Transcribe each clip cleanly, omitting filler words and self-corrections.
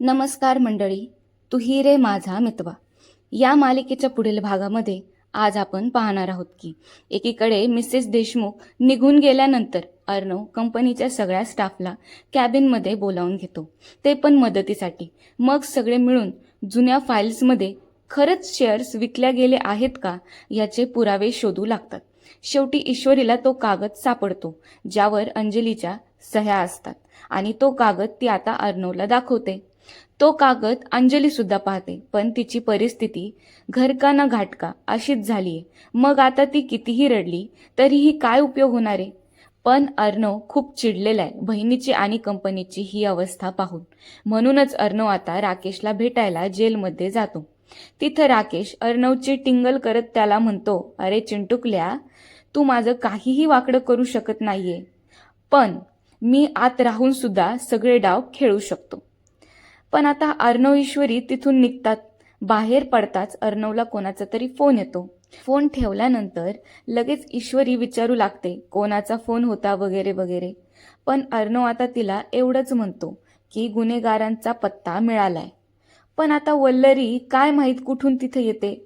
नमस्कार मंडळी, तू ही रे माझा मितवा या मालिकेच्या पुढील भागामध्ये आज आपण पाहणार आहोत की एकीकडे मिसेस देशमुख निघून गेल्यानंतर अर्णव कंपनीच्या सगळ्या स्टाफला कॅबिनमध्ये बोलावून घेतो, ते पण मदतीसाठी. मग सगळे मिळून जुन्या फाईल्समध्ये खरंच शेअर्स विकल्या गेले आहेत का याचे पुरावे शोधू लागतात. शेवटी ईश्वरीला तो कागद सापडतो ज्यावर अंजलीच्या सह्या असतात आणि तो कागद ती आता अर्णवला दाखवते. तो कागद अंजली सुद्धा पाहते, पण तिची परिस्थिती घर का ना घाटका अशीच झालीये. मग आता ती कितीही रडली तरीही काय उपयोग होणार आहे. पण अर्णव खूप चिडलेला आहे बहिणीची आणि कंपनीची ही अवस्था पाहून. म्हणूनच अर्णव आता राकेशला भेटायला जेलमध्ये जातो. तिथं राकेश अर्णवची टिंगल करत त्याला म्हणतो, अरे चिंटुकल्या, तू माझं काहीही वाकडं करू शकत नाहीये, पण मी आत राहून सुद्धा सगळे डाव खेळू शकतो. पण आता अर्णव ईश्वरी तिथून निघतात. बाहेर पडताच अर्णवला कोणाचा तरी फोन येतो. फोन ठेवल्यानंतर लगेच ईश्वरी विचारू लागते कोणाचा फोन होता वगैरे वगैरे. पण अर्णव आता तिला एवढंच म्हणतो की गुन्हेगारांचा पत्ता मिळालाय. पण आता वल्लरी काय माहीत कुठून तिथे येते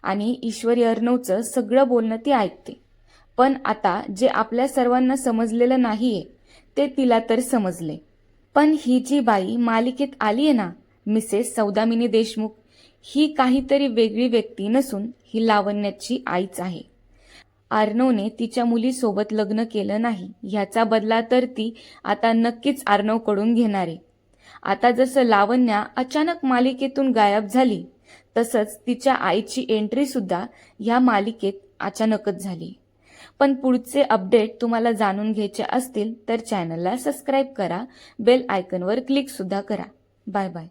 आणि ईश्वरी अर्णवचं सगळं बोलणं ती ऐकते. पण आता जे आपल्या सर्वांना समजलेलं नाहीये ते तिला तर समजले. पण ही जी बाई मालिकेत आली आहे ना, मिसेस सौदामिनी देशमुख, ही काहीतरी वेगळी व्यक्ती नसून ही लावण्याची आईच आहे. अर्णवने तिच्या मुलीसोबत लग्न केलं नाही ह्याचा बदला तर ती आता नक्कीच अर्णवकडून घेणार आहे. आता जसं लावण्या अचानक मालिकेतून गायब झाली, तसंच तिच्या आईची एंट्री सुद्धा ह्या मालिकेत अचानकच झाली. पण पुढचे अपडेट तुम्हाला जाणून घ्यायचे असतील तर चॅनलला सबस्क्राईब करा, बेल आयकॉनवर क्लिक सुद्धा करा. Bye bye.